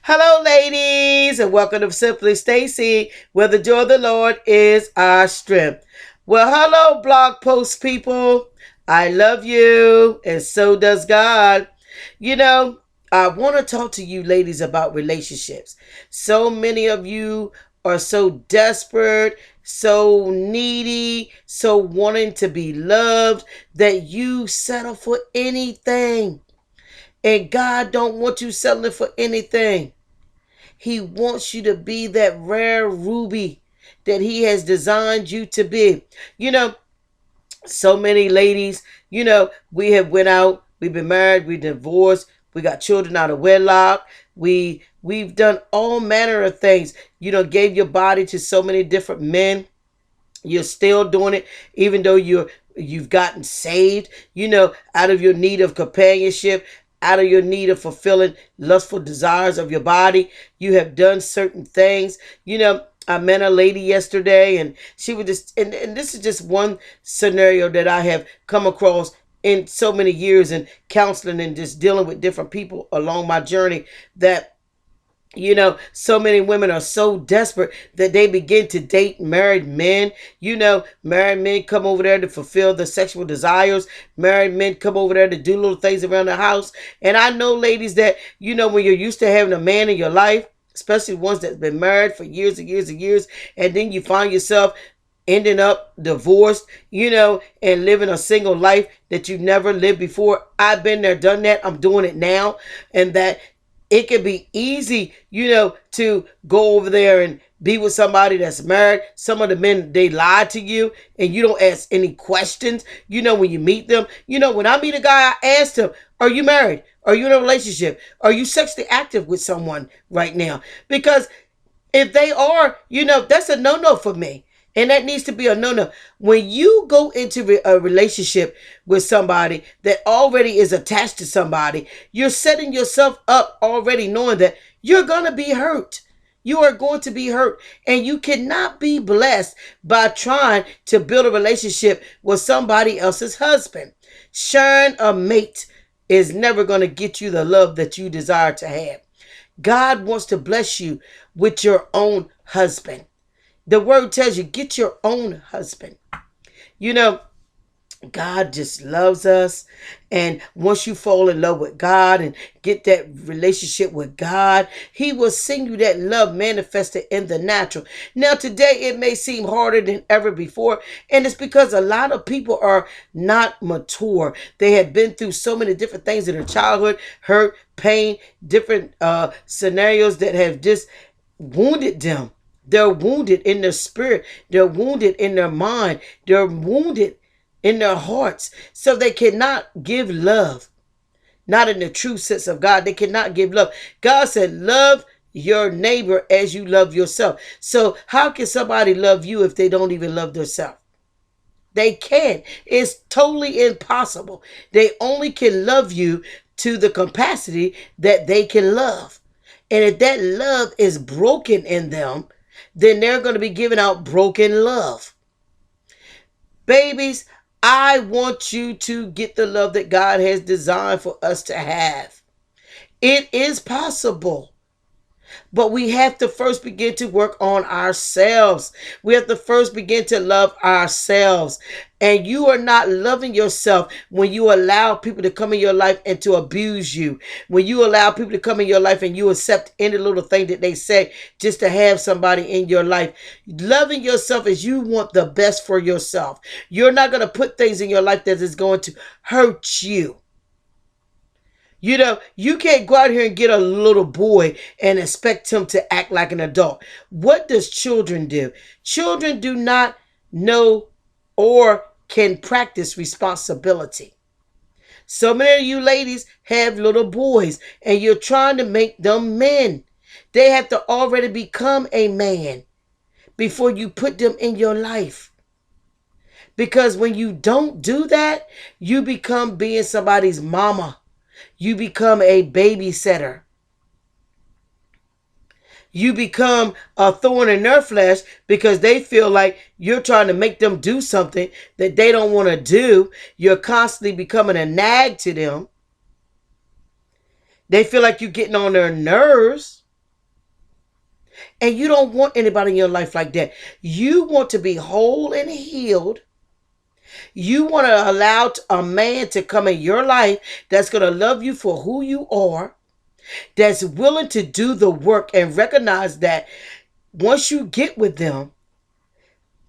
Hello, ladies, and welcome to Simply Stacy, where the joy of the Lord is our strength. Well, hello, blog post people. I love you, and so does God. You know, I want to talk to you, ladies, about relationships. So many of you are so desperate, so needy, so wanting to be loved that you settle for anything. And God don't want you settling for anything. He wants you to be that rare ruby that he has designed you to be. You know, so many ladies, we have went out, we've been married, we divorced, we got children out of wedlock. We've done all manner of things. Gave your body to so many different men. You're still doing it even though you've gotten saved, out of your need of companionship, out of your need of fulfilling lustful desires of your body. You have done certain things. I met a lady yesterday, and she was just, and this is just one scenario that I have come across in so many years in counseling and just dealing with different people along my journey, that so many women are so desperate that they begin to date married men. Married men come over there to fulfill their sexual desires. Married men come over there to do little things around the house. And I know, ladies, that, when you're used to having a man in your life, especially ones that's been married for years and years and years, and then you find yourself ending up divorced, and living a single life that you never lived before. I've been there, done that. I'm doing it now. And that it can be easy, to go over there and be with somebody that's married. Some of the men, they lie to you and you don't ask any questions. When you meet them, when I meet a guy, I ask him, are you married? Are you in a relationship? Are you sexually active with someone right now? Because if they are, that's a no-no for me. And that needs to be a no-no. When you go into a relationship with somebody that already is attached to somebody, you're setting yourself up already knowing that you're going to be hurt. You are going to be hurt. And you cannot be blessed by trying to build a relationship with somebody else's husband. Sharing a mate is never going to get you the love that you desire to have. God wants to bless you with your own husband. The word tells you, get your own husband. You know, God just loves us. And once you fall in love with God and get that relationship with God, he will send you that love manifested in the natural. Now, today, it may seem harder than ever before. And it's because a lot of people are not mature. They have been through so many different things in their childhood, hurt, pain, different scenarios that have just wounded them. They're wounded in their spirit. They're wounded in their mind. They're wounded in their hearts. So they cannot give love. Not in the true sense of God. They cannot give love. God said, love your neighbor as you love yourself. So how can somebody love you if they don't even love themselves? They can't. It's totally impossible. They only can love you to the capacity that they can love. And if that love is broken in them, then they're going to be giving out broken love. Babies, I want you to get the love that God has designed for us to have. It is possible. But we have to first begin to work on ourselves. We have to first begin to love ourselves. And you are not loving yourself when you allow people to come in your life and to abuse you. When you allow people to come in your life and you accept any little thing that they say just to have somebody in your life. Loving yourself is you want the best for yourself. You're not going to put things in your life that is going to hurt you. You can't go out here and get a little boy and expect him to act like an adult. What does children do? Children do not know or can practice responsibility. So many of you ladies have little boys and you're trying to make them men. They have to already become a man before you put them in your life. Because when you don't do that, you become being somebody's mama. You become a babysitter. You become a thorn in their flesh because they feel like you're trying to make them do something that they don't want to do. You're constantly becoming a nag to them. They feel like you're getting on their nerves. And you don't want anybody in your life like that. You want to be whole and healed. You want to allow a man to come in your life that's going to love you for who you are, that's willing to do the work and recognize that once you get with them,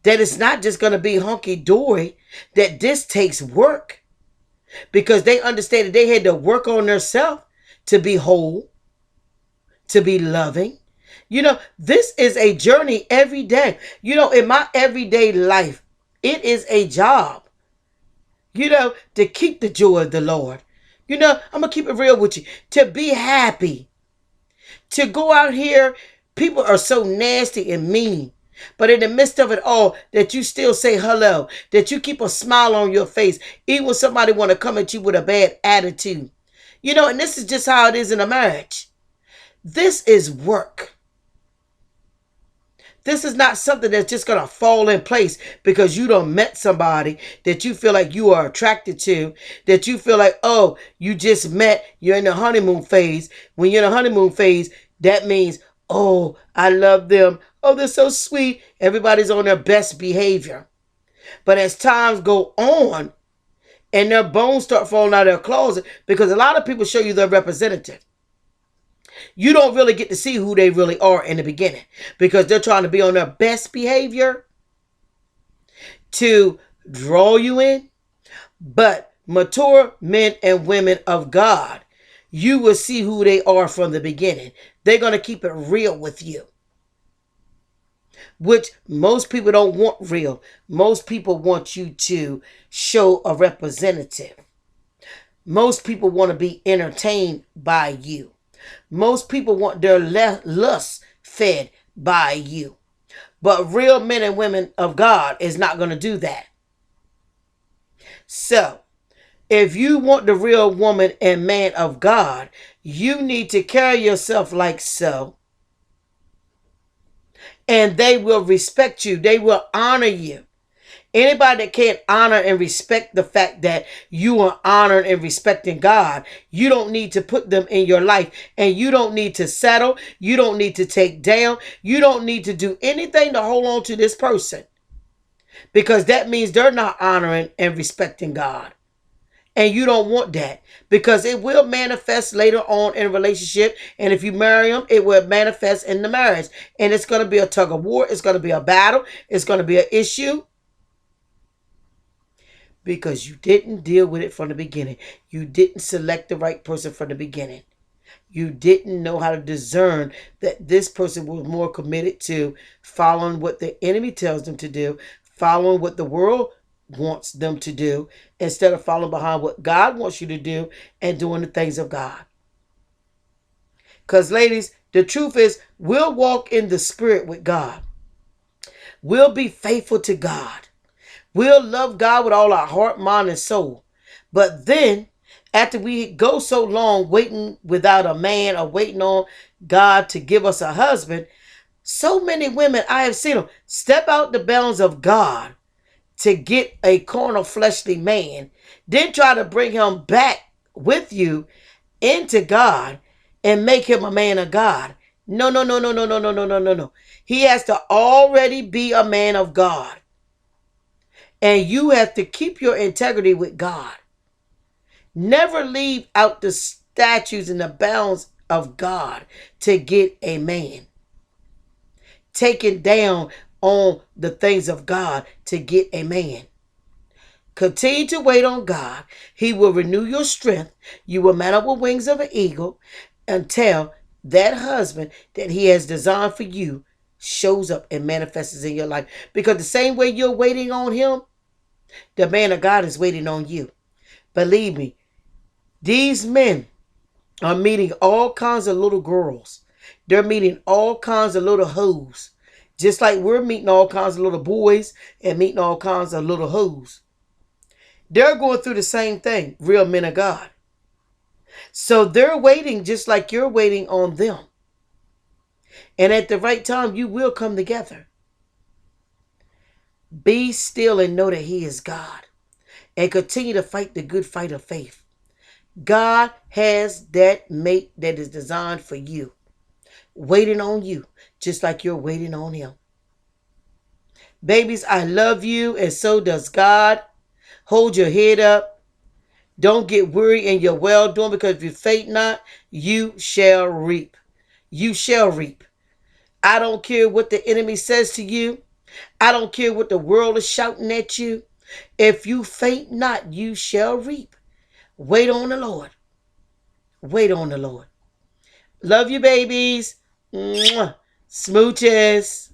that it's not just going to be hunky-dory, that this takes work, because they understand that they had to work on themselves to be whole, to be loving. This is a journey every day. In my everyday life, it is a job, to keep the joy of the Lord. I'm going to keep it real with you. To be happy. To go out here, people are so nasty and mean. But in the midst of it all, that you still say hello, that you keep a smile on your face, even when somebody want to come at you with a bad attitude. And this is just how it is in a marriage. This is work. This is not something that's just going to fall in place because you done met somebody that you feel like you are attracted to, that you feel like, oh, you just met, you're in the honeymoon phase. When you're in the honeymoon phase, that means, oh, I love them. Oh, they're so sweet. Everybody's on their best behavior. But as times go on and their bones start falling out of their closet, because a lot of people show you their representative, you don't really get to see who they really are in the beginning, because they're trying to be on their best behavior to draw you in. But mature men and women of God, you will see who they are from the beginning. They're going to keep it real with you, which most people don't want real. Most people want you to show a representative. Most people want to be entertained by you. Most people want their lust fed by you. But real men and women of God is not going to do that. So, if you want the real woman and man of God, you need to carry yourself like so. And they will respect you. They will honor you. Anybody that can't honor and respect the fact that you are honored and respecting God, you don't need to put them in your life. And you don't need to settle. You don't need to take down. You don't need to do anything to hold on to this person, because that means they're not honoring and respecting God. And you don't want that, because it will manifest later on in a relationship. And if you marry them, it will manifest in the marriage. And it's going to be a tug of war. It's going to be a battle. It's going to be an issue. Because you didn't deal with it from the beginning. You didn't select the right person from the beginning. You didn't know how to discern that this person was more committed to following what the enemy tells them to do, following what the world wants them to do, instead of following behind what God wants you to do and doing the things of God. Because, ladies, the truth is, we'll walk in the spirit with God. We'll be faithful to God. We'll love God with all our heart, mind, and soul. But then, after we go so long waiting without a man or waiting on God to give us a husband, so many women, I have seen them step out the bounds of God to get a carnal, fleshly man, then try to bring him back with you into God and make him a man of God. No, no, no, no, no, no, no, no, no, no, no. He has to already be a man of God. And you have to keep your integrity with God. Never leave out the statutes and the bounds of God to get a man. Taking down on the things of God to get a man. Continue to wait on God. He will renew your strength. You will mount up with wings of an eagle until that husband that he has designed for you shows up and manifests in your life. Because the same way you're waiting on him, the man of God is waiting on you. Believe me, these men are meeting all kinds of little girls. They're meeting all kinds of little hoes. Just like we're meeting all kinds of little boys and meeting all kinds of little hoes. They're going through the same thing, real men of God. So they're waiting just like you're waiting on them. And at the right time, you will come together. Be still and know that he is God. And continue to fight the good fight of faith. God has that mate that is designed for you. waiting on you, just like you're waiting on him. Babies, I love you, and so does God. Hold your head up. Don't get weary in your well doing, because if you faint not, you shall reap. You shall reap. I don't care what the enemy says to you. I don't care what the world is shouting at you. If you faint not, you shall reap. Wait on the Lord. Wait on the Lord. Love you, babies. Mwah. Smooches.